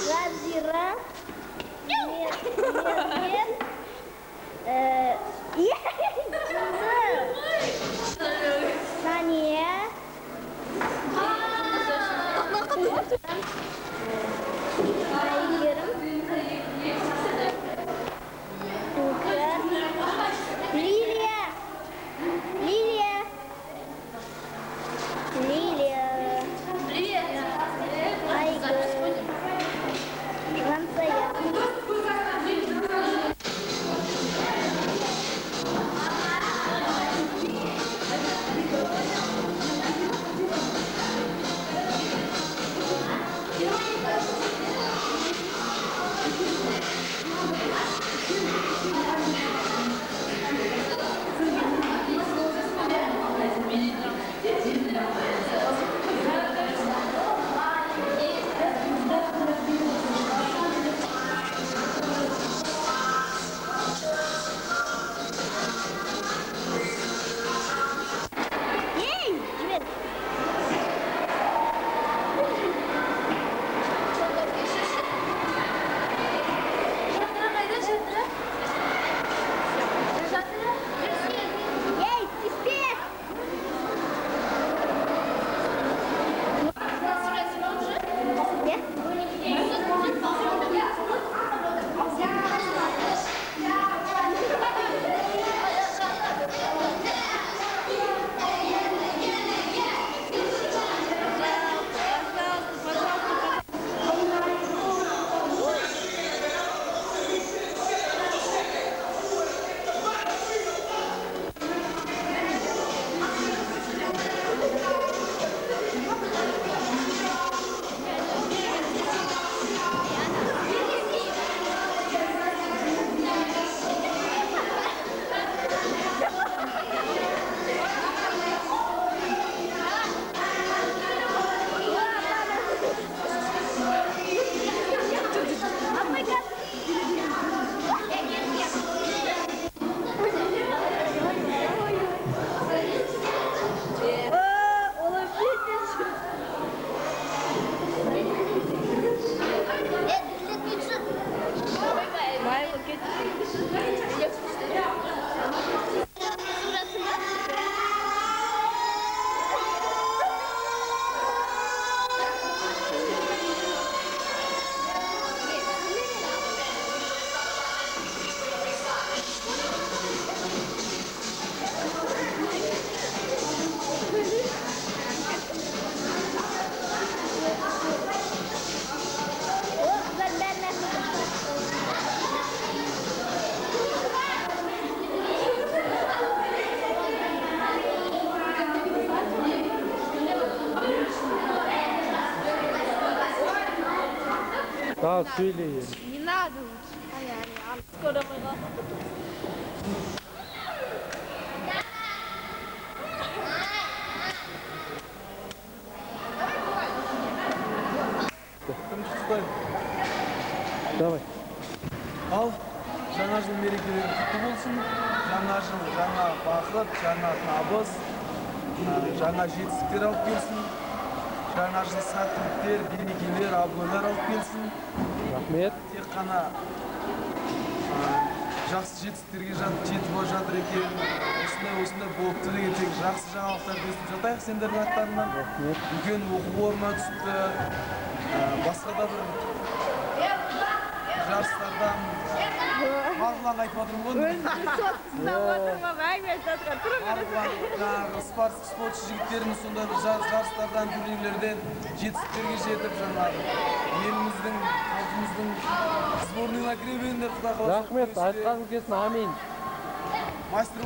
Жазира. Сания. Да, söyle. Не надо лучше. Скоро мы. Давай. Ал, жаңа жыл мерекелері құтты болсын. Жаңа жыл, жаңа бақыт, жаңа табыс, жаңа жетістіктер алып келсін. Жаңа жыл сәттіліктер, берекелер, абыройлар алып келсін. Рахмет. Тек қана жақсы жетістіктерге жетіп жатыр екен. Осындай болыпты деген тек жақсы жаңалықтарды естіп жатайық сендердің аттарынан. Үлкен оқу орнына түсіпті. Басқа да бір жарыстардан Марғұлан айтып отырмын ғой. Жаңағы спортшы жігіттеріміз сондай бір жарыстардан, турнирлерден жетістіктерге жетіп, жаңағы еліміздің, халқымыздың сборныйына кіре беріңдер, Құдай қаласа. Рахмет, айтқаныңыз келсін, амин. Мастер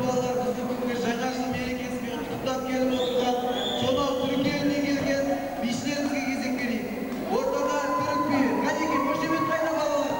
балалар біздің бүгінгі жаңа жыл мерекесімен құттықтап келіп отырған сонау түрік елінен келген бишілерімізге кезек берейік. Ортада түрік биі. Қанекей, қошемет қайда балалар?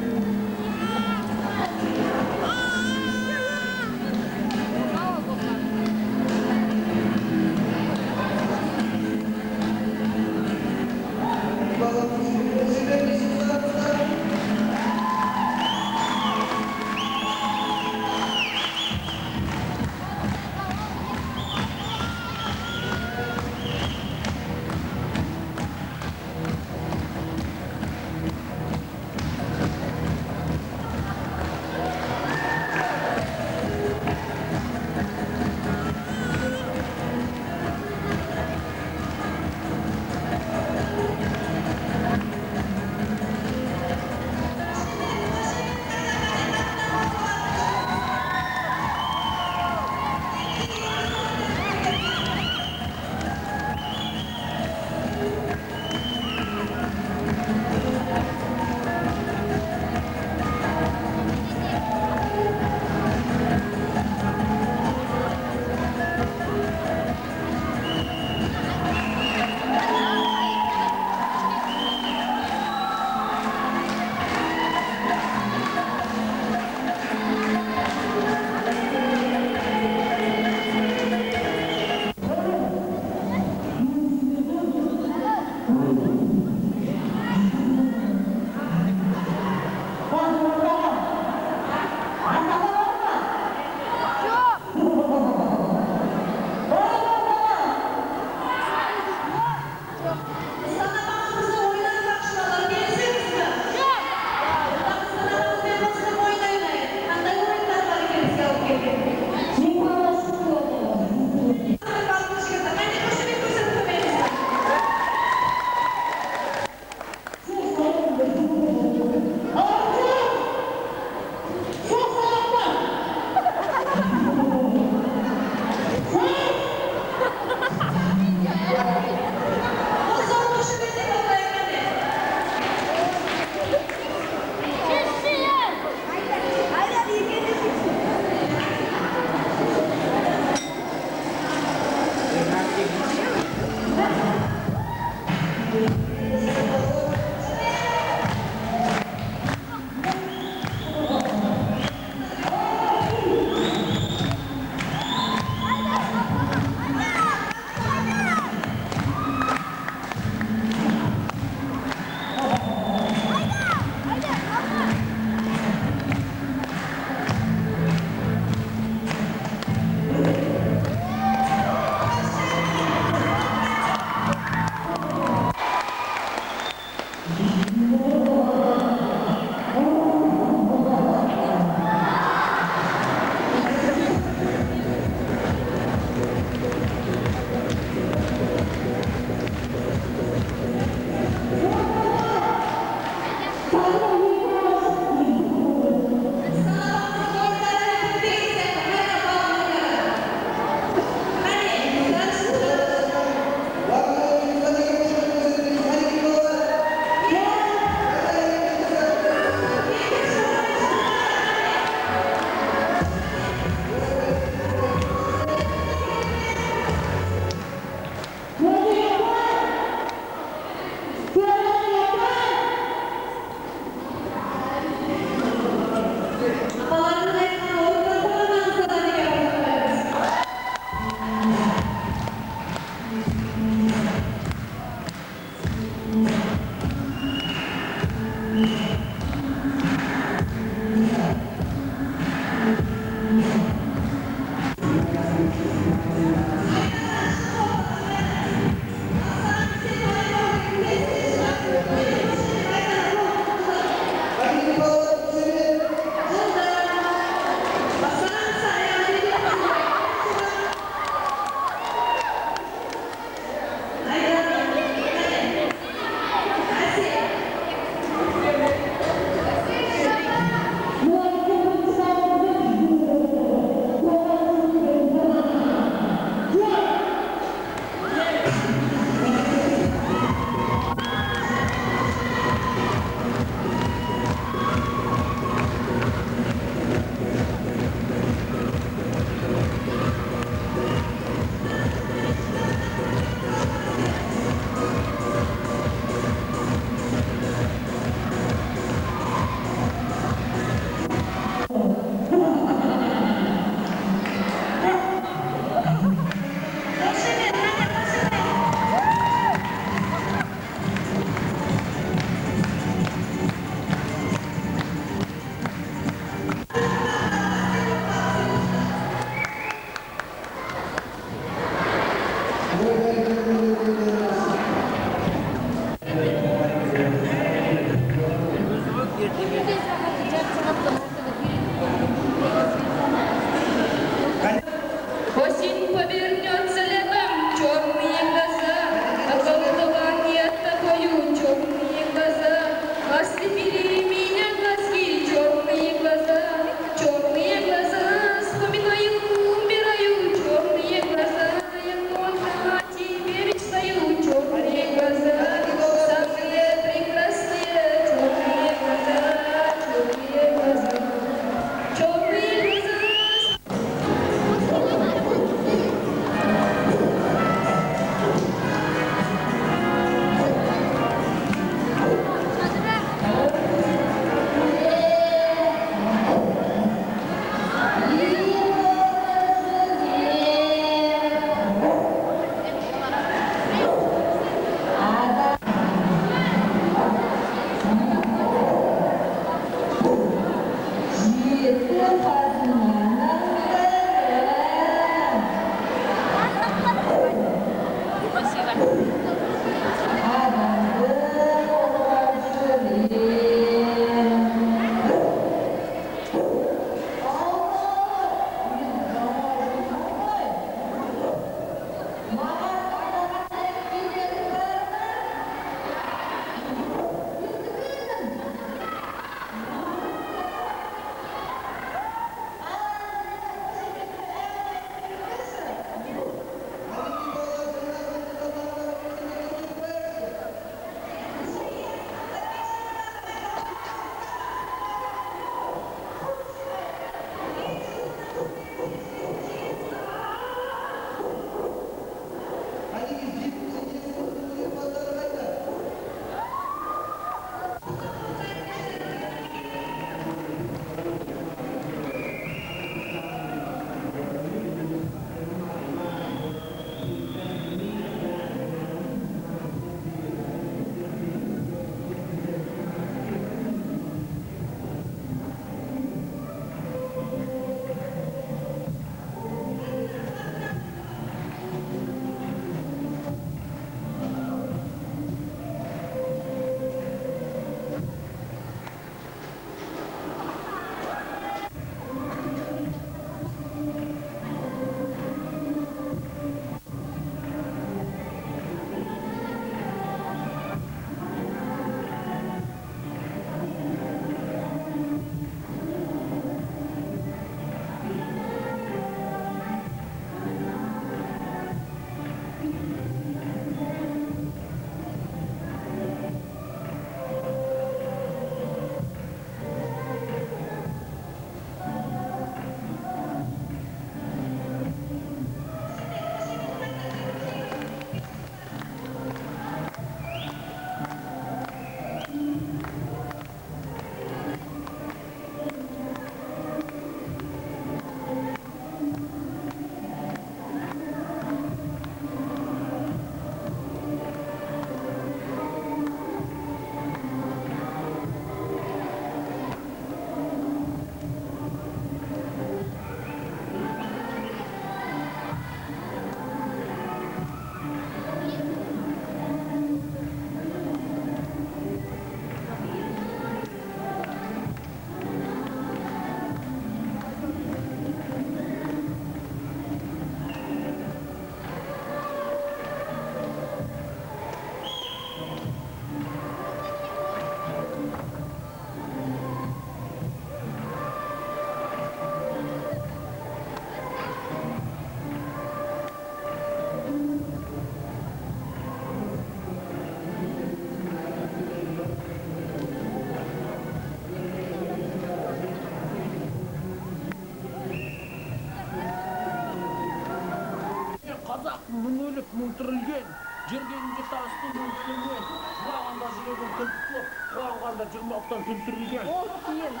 мың тірілген, жергенінде тастың өткенген, жылағанда жүрегін күлтіп, қуанғанда жырмақтан күлтірілген. Ол кейін.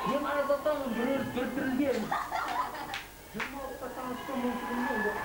Мен айзатамын бірер түртірілген. Жырмақта тастың өткенген.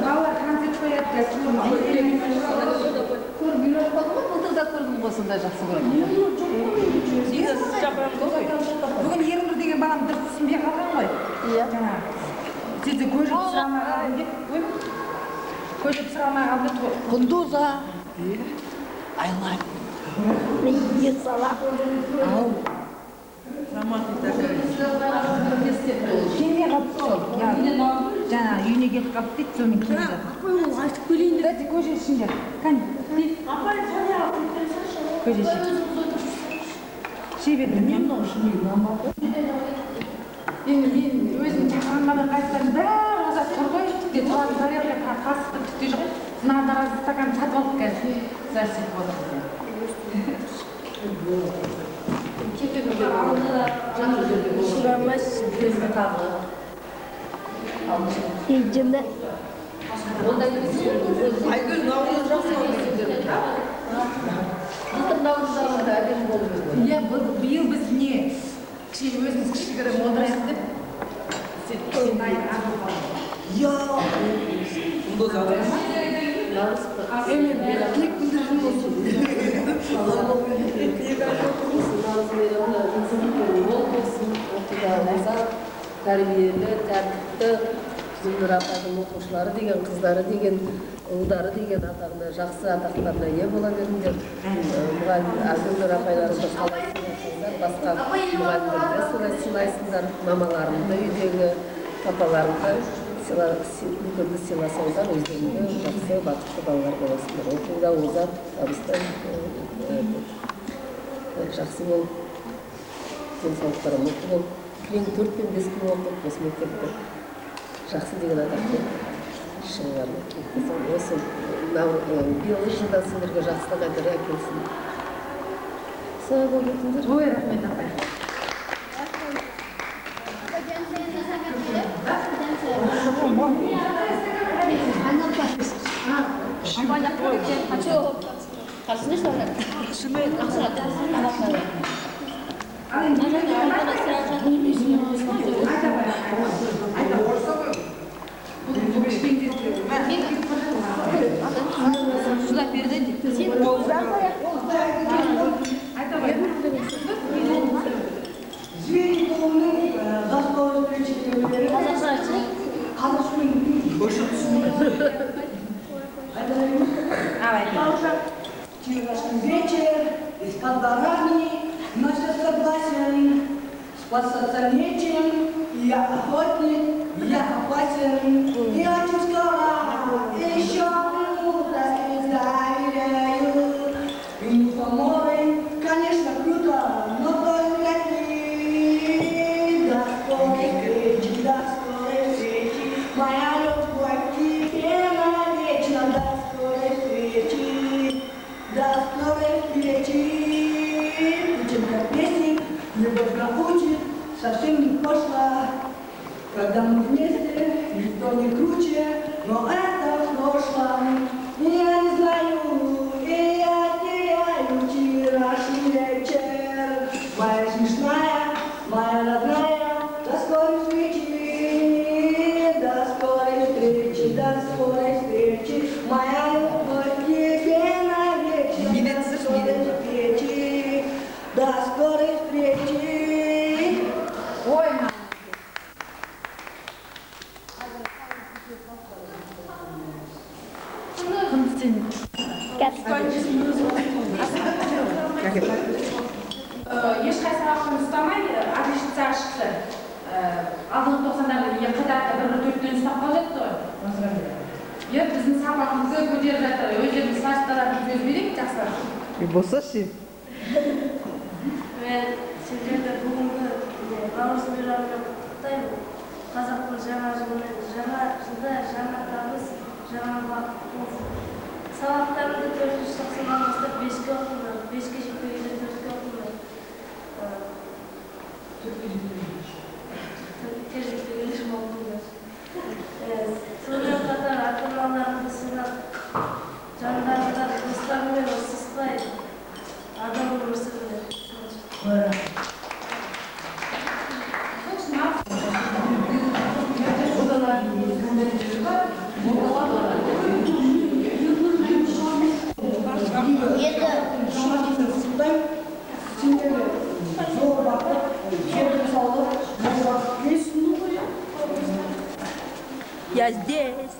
Балалар концерт қояды, осындай жақсы көреді. Бүгін Ернұр деген балам дұрыс түсінбей қалған ғой. Иә. Жаңағы сізді көжіп сұрамай қалдым деп. Көжіп сұрамай қалдым деп. Құндуза. Айлай. Мен ет сала. Ау. Келмей қалыпты сол. Жаңағы үйіне келіп қалып дейді, сонымен келіп жатыр. Айтып көрейін. Дәді көже ішіңдер. Кәне. Көже ішейік. Шей бердім. Мен өзім шақырғаннан қайтсам бәрі осы тұр ғой. Тіпте тұратын тарелка қасықты тіпте жоқ. Сынағдар стакан сатып алып қазір. Сәрсек болады. Ежімді. Айгүл, наурыз жақсы өтесіңдер. Иә, биыл біз не? Өзіміз кішігірі модырайық деп. Я. Құндыз адам. Тілек білдірген болсын. Тәрбиелі, тәртіпті, Зумнұр апайдың оқушылары деген, қыздары деген, ұлдары деген атағына, жақсы атақтарына ие бола беріңдер. Зумнұр апайларымды қалай сыйлайсыңдар, басқа мұғалімдерді солай сыйлайсыңдар, мамаларымды, үйдегі папаларымды үлкенді сыйласаңдар, өздеріңді жақсы, бақытты балалар боласыңдар. Оқуда озат, табыстан жақсы бол, денсаулықтары мықты бол. Кілең 4 пен 5 күн оқып, осы мектепті жақсы деген атақты шыңғарына кеткізім. Осы биылғы жылда сендерге жақсылық әдері әкелсін. Сау бол өтіңдер. Ой, рахмет апай. Вечер из-под барани, наше согласен, спасаться нечем, я охотник, я опасен, и очень скоро еще минута и доверяю. Ему помой, конечно, круто, но только не до скорой встречи, моя любовь к тебе навечно, до скорой встречи. До скорой встречи. Учим как песни, любовь научит, совсем не пошла. Когда мы вместе, никто не круче, но это в прошлом. Я не знаю, и я теряю вчерашний вечер. Моя смешная, моя родная, до скорой встречи, до скорой встречи, до скорой встречи. Моя любовь к тебе навечно, до скорой встречи, до скорой встречи. Ой, мама. Ешқай сабақтан ұстамай, отличница шықты. Алдыңғы 90-дарды қайтарда 1-4-тен ұстап қалжетті ғой. Біздің сабағымызды көтеріп жатыр. Өздеріміз класстардан сөз берейік, жақсылар. Болса ше? Мен сіздерді бүгінгі наурыз мейрамымен құттықтаймын. Қазақтың жаңа жылда жаңа табыс, жаңа бақыт болсын. Сабақтарымды 4-ші сыныптан бастап 5-ке оқыңдар, 5-ке жетпегенде 4-ке оқыңдар. 4-ке жетпегенде оқыңдар. Сонымен қатар ата-аналарымды сыйлап, жандарында достарымен ұрсыспай, адам өмір сүріңдер. Я здесь.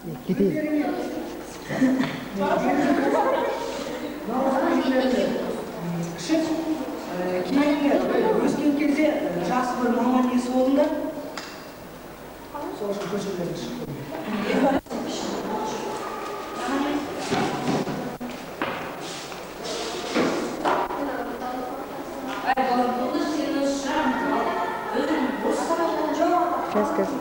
Кейінгі өскен кезде жақсы бір маман иесі болдыңдар. Сол үшін көшелерге шықтым. Сейчас.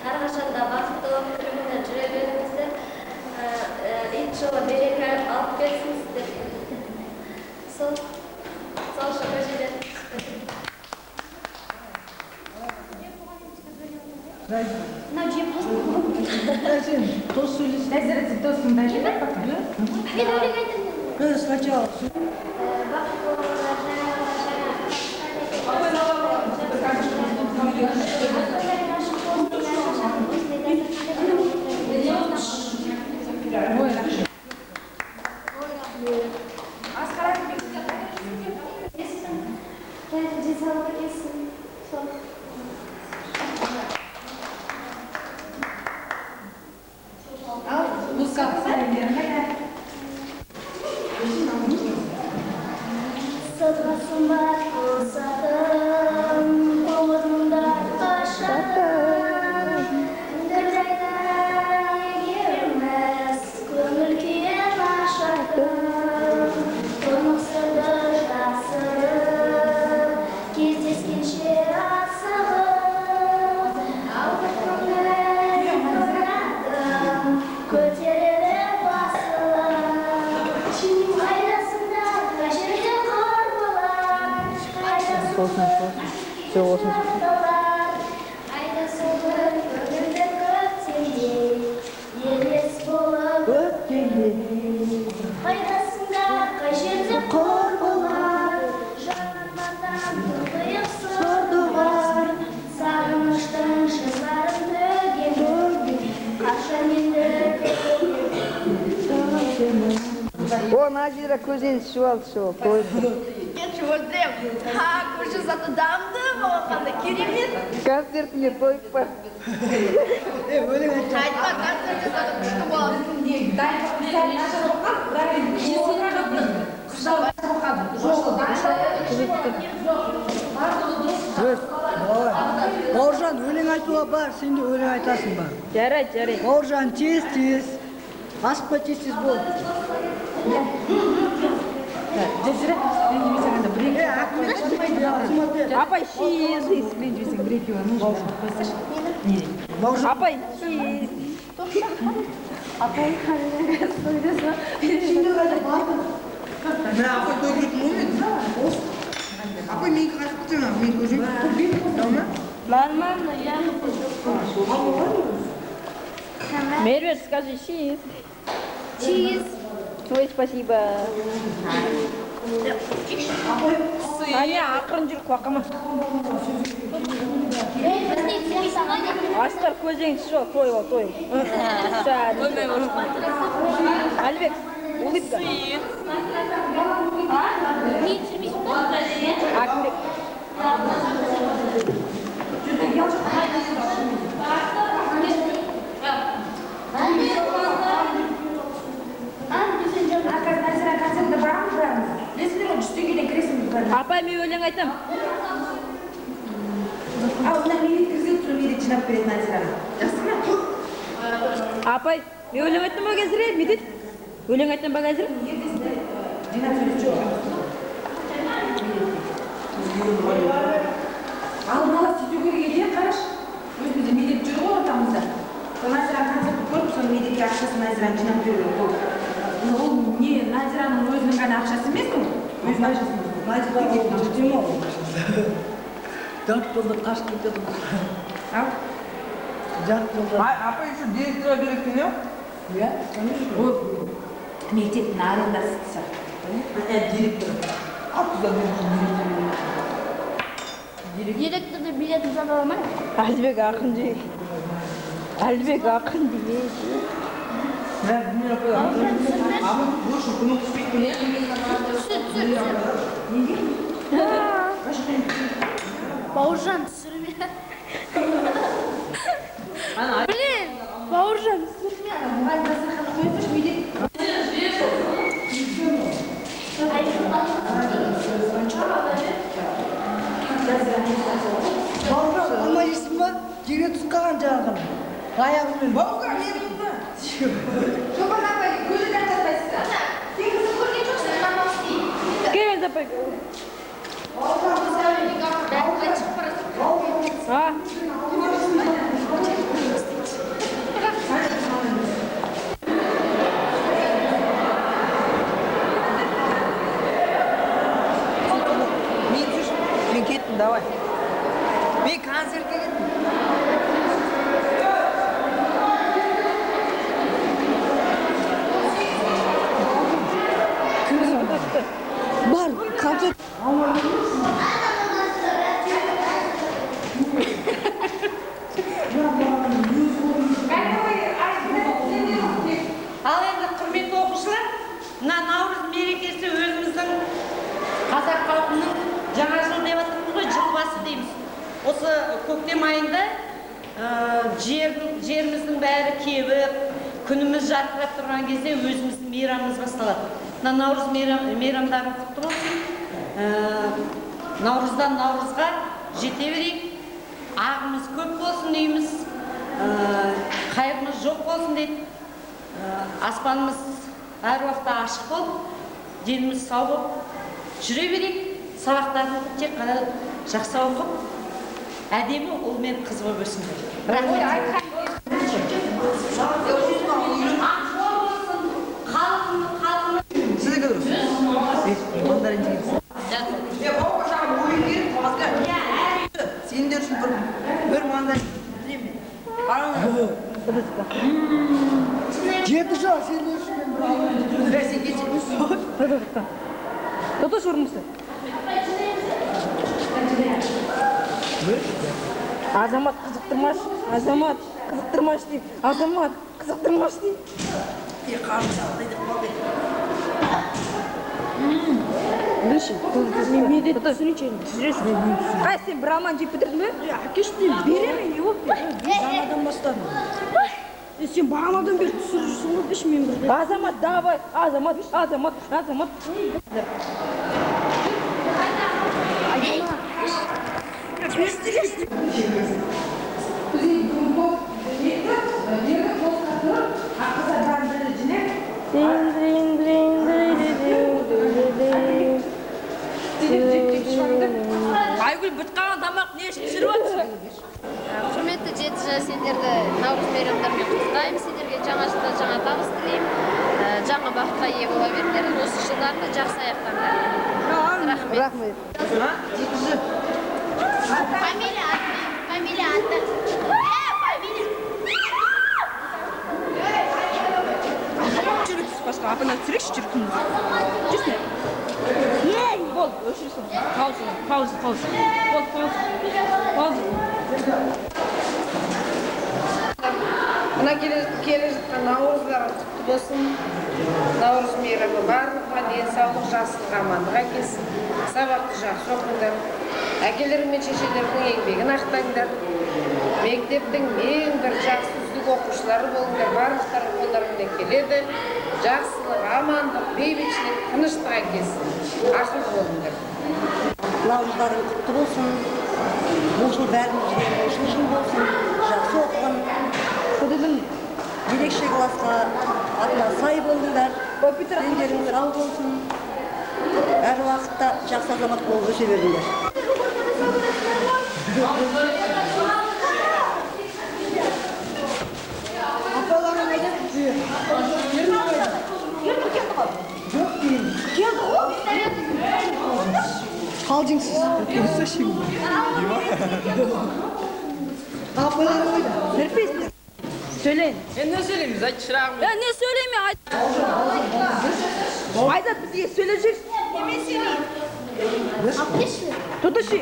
Әрқашанда бақытты болып күніне жүре беріңіздер. Иншалла береке алып берсін сіздер. Сол үшін көшеден. Дос сөйлесін. Назират, досың да жүріп бақы? Мен өлең айтамын. Сначала. Бақытты болыңыздар, Все, olsun. Пайдасында қай жерде қор болар, жанармардан тұңғиық сорды бар, сағыныштың жырларын төгген, қаша менді О, Назира көзен шып алды, Көрші заты дамды, болғанда керемет. Концертіне тойып па. Өлең айтты. Айтпа, концерт жасады, күшті болады. Бауыржан, өлең айтуға бар, сен де өлең айтасың бар. Жарайды. Бауыржан, тез. Асықпа тез бол. Апай, шиіз. Апай, шиіз. Апай, Апай, мен қашып күтемін, мен көзім. Нормально, я. Мервер, скажи шиіз. Чиз. Ой, спасибо. Аня, ақырын жүр, қуақыма. Асқар көзеңді жоқ, той бол, той. Әлбек, улыбка. Ақбек. Апай, мен өлең айтам. Апай, мен өлең айтам ба қазір? Медет? Өлең айтам ба қазір? Алдын ала сөйту керек еді, қараш. Өзімізде медет жүр ғой ортамызда. Назира концертті көріп, соны медетке ақшасын Назираны жинап беру керек болды. Ол не, Назираның өзінің ғана ақшасы емес пе? Өзінің ақшасы емес. Назираның жүрдем ау. 4 жылда қашып кетеді. Ау? 4 жылда. Апа еще директора керек екен, иә? Иә, конечно. Ол мектептің арендасы. Директор. Откуда директор? Директорды билетін сата алмай. Әлібек ақын дейді. Әлібек ақын дейді. Бауыржан түсірме. Блин, Бауыржан Бауыржан, алмайсың ба? Жерге тұсқаған жағын. Аяғымен. Бауыржан, не болды? Шопан апай, көзі тартатпайсыз. Ана, сен қызы көрген жоқсың, мамам істейді. Кевин запай. А? Мен кеттім, давай. Мен концертке кеттім. Бар, концерт. Ал енді құрметті оқушылар, мына Наурыз мерекесі өзіміздің қазақ халқының жаңа жыл деп жатырмыз ғой, жыл басы дейміз. Осы көктем айында жеріміздің бәрі кебіп, күніміз жарқырап тұрған кезде өзіміздің мейрамымыз басталады. Мына Наурыз мейрамдары құтты болсын. Наурыздан Наурызға жете берейік. Ағымыз көп болсын дейміз. Қайғымыз жоқ болсын дейді. Аспанымыз әр уақытта ашық болып, деніміз сау болып жүре берейік. Сабақтарын тек қана жақсы оқып, әдемі ұл мен қыз болып өссіңдер. Рахмет. Сізге дұрыс. Мандарин жегенсің. Бауыржан, ойын керек, азға. Сендер үшін бір мандарин білемін. Қараңыз. Жеті жыл, сен өшімен бір алып. Сен кетші. Тотош ұрмысы. Азамат қызықтырмаш, Азамат қызықтырмаш дейді. Азамат қызықтырмаш дейді. Не дейді, түсіресің. Қай, сен бір алман жеп бітірдің бе? Әкешіне беремен, не болып бе? Жаңадан бастадым. Сен бағанадан бері түсірірсің ғой, беш мен бірде. Азамат, давай, Азамат, Азамат, Азамат. Айгүл бұтқаған тамақ не үшін жүріп отырсың? Құрметті 7 жас сендерді Наурыз мейрамдарымен құттықтаймын. Сендерге жаңа жылда жаңа табыс тілеймін. Жаңа бақытқа ие бола беріңдер. Осы жылдарды жақсы аяқтаңдар. Рахмет. Фамилия аты. Фамилия аты. Жүрік басқа, апына түсірекші жүркін. Жүрсін. Бол, өшірсін. Пауза. Бол. Мына келе жатқан Наурыздар құтты болсын. Наурыз мейрамы барлығына денсаулық, жақсылық, амандық әкелсін. Сабақты жақсы оқыңдар. Әкелер мен шешелердің еңбегін ақтаңдар. Мектептің ең бір жақсы үздік оқушылары болыңдар. Барлықтары қолдарымен келеді. Жақсылық, амандық, бейбітшілік, тыныштық әкелсін. Ашық болыңдар. Наурыздарың құтты болсын. Бұл жыл бәрімізге болсын жыл болсын. Жақсы оқығын. Ерекше классқа атына сай болыңдар. Сендерің сау болсын. Әр уақытта жақсы азамат болып өсе беріңдер. Апаларым Қалжыңсыз. Söyleyin. Ne söyleyeyim? Zaki şırağım. Ya ne söyleyeyim ya? Ayda bize söyleyeceksin. Hemen söyleyeyim. Ateş mi? Tutuşu.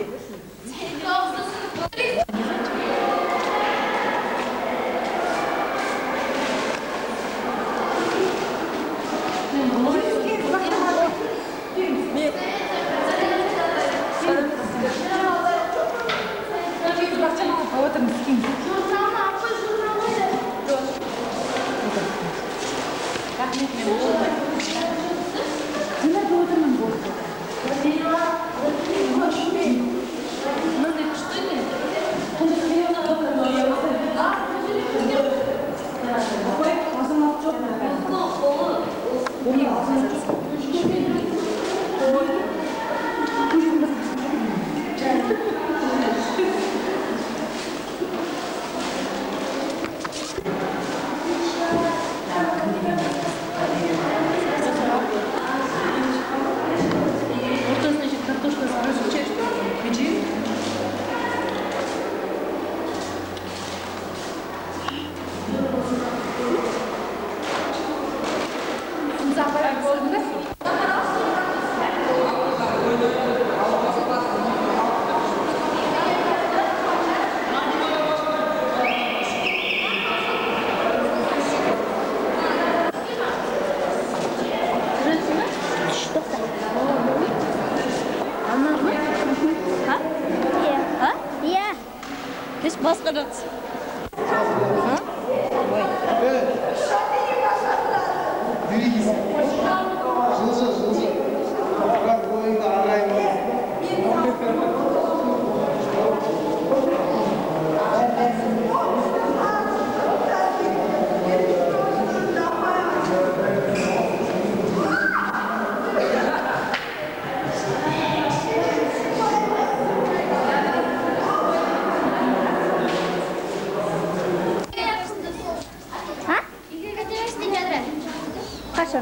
Басқарады.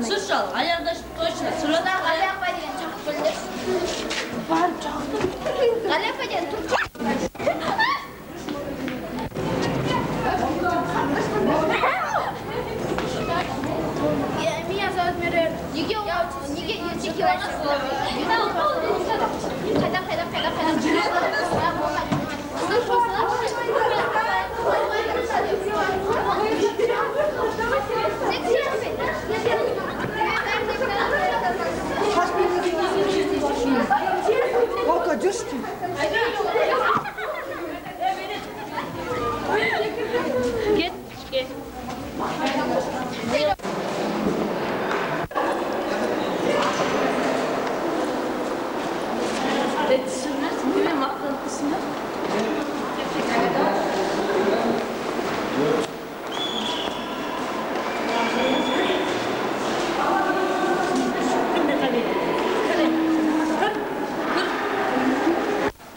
Слушал, а я даже точно. Сюда Галяпа деген жоқ білдірсің. Бар, жоқты. Галяпа деген Турция. Меня зовут Мирер. Неге ертеке оласыздар? Oka, just Get. Düşünürsün değil mi? Maktalısın da.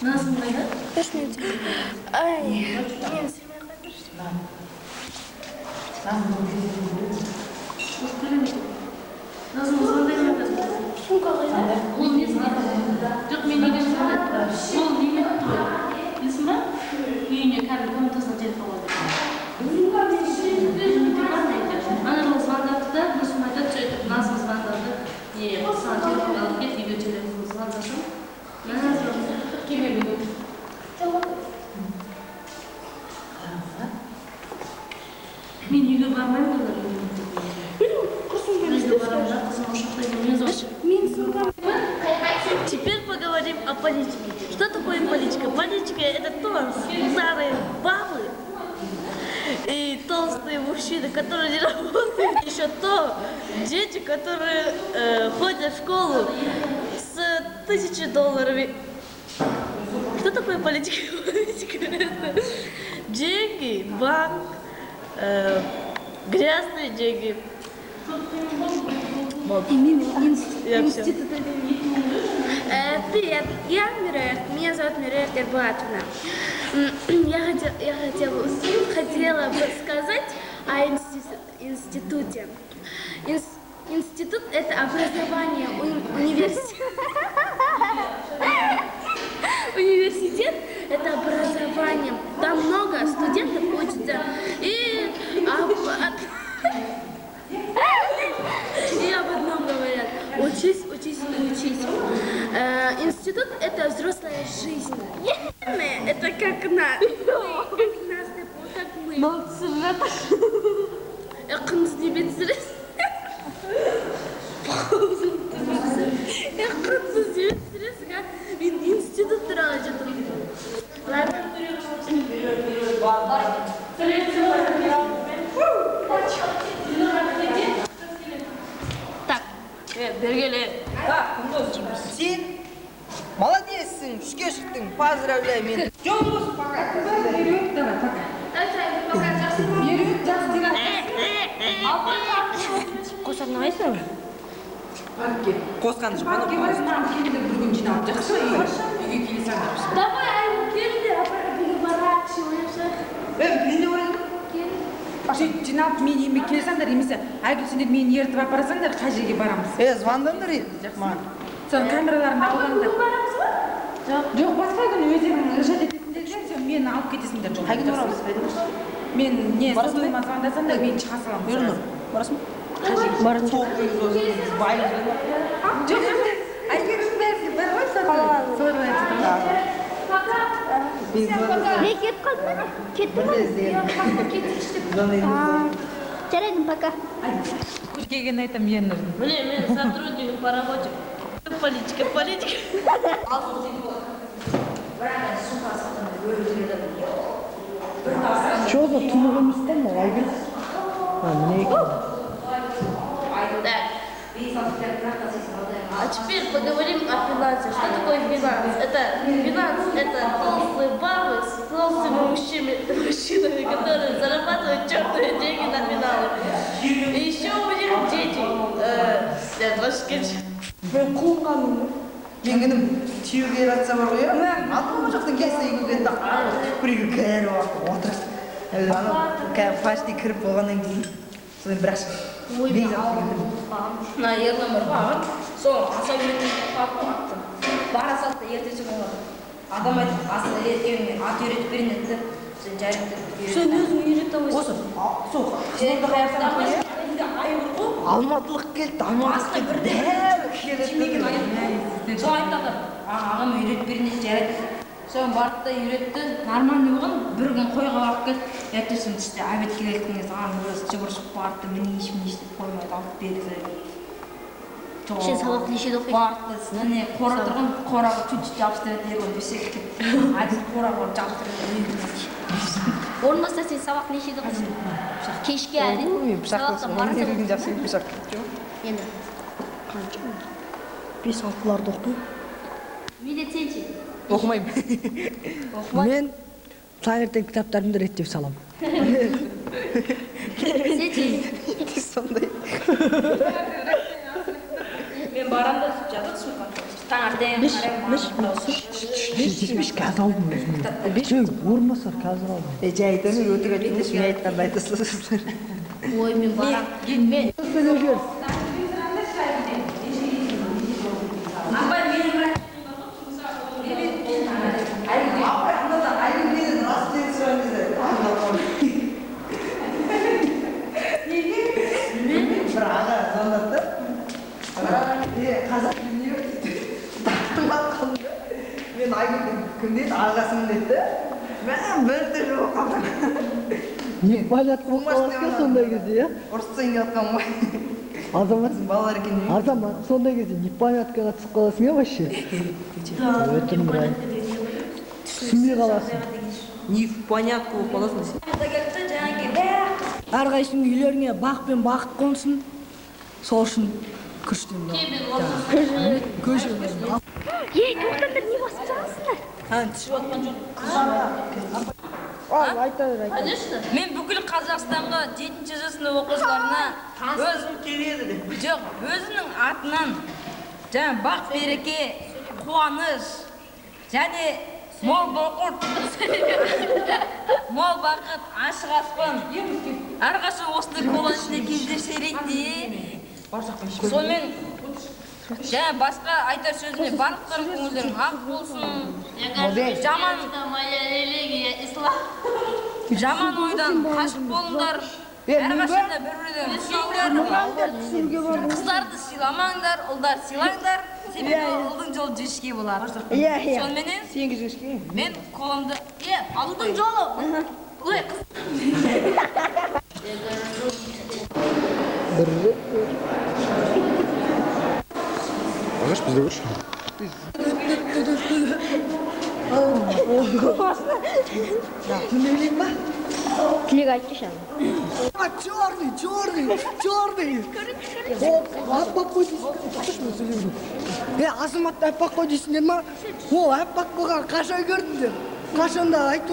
Nasıl mıydı? Ay, ben Nasıl mı? Ол не істейді? Жоқ, мен неге жасамайды? Ол неге тұр? Білесің ба? Үйіне кәдімгі комнатасына жетіп қалады. Ана жол звондады да, сосын айтады, сөйтіп назым звондады. Саған телефон алып кет, үйге телефон звондасың. Мен келмей мен үйге бармаймын олар. Теперь поговорим о политике. Что такое политика? Политика — это то старые бабы и толстые мужчины, которые не работают. Еще то дети, которые ходят в школу с $1000. Что такое политика? Политика — это деньги, банк, грязные деньги. Привет, я Мирер. Меня зовут Мирер Тербуатовна. Я хотела бы сказать о институте. Институт – это образование, университет – это образование. Там много студентов учатся. И об одном говорят. Учись, учись и учись. Институт – это взрослая жизнь. Это как нас, как мы. Қымызды бетсірес. Қымызды бетсірес. Мен институт туралы жатырмын. Так, бергеле. Сен молодецсің, үшке шықтың, поздравляю мен. Жоқ, пока. Берет, давай, пока. Берет, жақсы деген. Қосатын қайсың? Қосқанды Папа, келді бір күн жиналып жақсы үйге келе саламыз. Давай, айым келді, апаға барақ шылайықшы. Мен де барайын. Жиналып мен еңбек келе салыңдар емесі. Айгүл сендер мені ертіп апарасаңдар, қай жерге барамыз? Звондаңдар енді. Соның камераларын алғандар. Жоқ, басқа күні өздерің жат етесіңдер, сен мені алып кетесіңдер. Қай күні барамыз? Мен не соңыма звондасаңдар, мен шыға саламын. Барасың ба? Барасың. Жоқ, әйгерім бәрі бар ғой соңғы. Не, кетіп қалды ма? Кетті ма? Жарайды, пока. Келген айтам ерін өзін. Міне, мен сотрудник пароводчик. Политика. Что за тумығымыздан ба, Айгүл? Міне екен. А теперь поговорим о финансах. Что такое финанс? Финанс – это толстые бабы с толстыми мужчинами, которые зарабатывают чертовые деньги на финалы. И еще у них дети. Мен қуынғаным. Мен күнім түйеге жатса бар ғой, ана жақтан келсе үйге бір кәрі отырасың. Почти кіріп болғаннан кейін содан бір Наверное, барған. Сол, аса үйреткен папа атты. Бара салды, ертесі болады. Адам айтып, асылы ертеңіне ат үйретіп берін етті. Сен жарыңды үйретіп. Сен өзің үйретті ғой. Осы, сол, қызылды қаяқтан қойып. Алматылық келді, алматылық дәл келеді. Сол айтады, ағам үйретіп берін етті, жарайды. Соң барып да үйретті, нормальный болған, бір күн қойға барып келді. Ертесін түсте әбет келетін кез ағам өзі жыбыршып барды, мені ешмін естіп қоймайды, алып берді. Сен сабақ нешеде оқиды? Барды, не қора тұрған, қораға түтіп жабыстырады, ерлі бесек кетті. Әділ қораға жабыстырады. Орынбаса сен сабақ нешеде оқисың? Кешке әлі? Сабақта барасың? Енді? Қанша? 5-6-ларды оқимын. Медицинчи? Оқымаймын. Мен таңертең кітаптарымды реттеп салам. Сенчи? Сондай. Мен барамда жатыр таңертең Біз қазір алдым өзіме. Орынбасар қазір алдым. Жайдан өтірік айтыңыз, мен айтқанды айтасыздар. Ой, мен барам. Мен Күнден ағасың деді, мен бір түрлі оқалдым. Не байлатып оқаласың сондай кезде, я? Ұрыстан келатқан ғой. Азамат? Балалар екен. Азамат, сондай кезде непоняткаға түсіп қаласың, я вообще? Өтін бұрай. Түсінбей қаласың. Непонятка болып қаласың сен. Әрқайсының үйлеріңе бақ пен бақыт қонсын. Сол үшін күштен көшемін. Ей, тоқтаңдар, не басып жағасыңдар? Түсіп отқан жоқ. Конечно. Мен бүкіл Қазақстанға 7-ші сынып оқушыларына өзінің атынан жаңа бақ береке, қуаныш және мол бақыт, мол бақыт, ашық аспан әрқашан осындай қолаң ішінде кездесер еді. Сонымен жаңа басқа айтар сөзіне барлықтарың көңілдерің ақ болсын. Жаман ойдан қашып болыңдар. Әрқашанда бір-бірден түсіңдер. Қыздарды сыйламаңдар, ұлдар сыйлаңдар. Себебі ұлдың жолы жіңішке болады. Соныменен мен қолымды ұлдың жолы. Ағаш бізде көрші. Ne bileyim ben. Тілек айтшы шам. Черный. Аппақ қой дейсің. Азаматты аппақ қой дейсіңдер ма? Ол аппақ болған қашан көрдіңдер? Қашанда айтып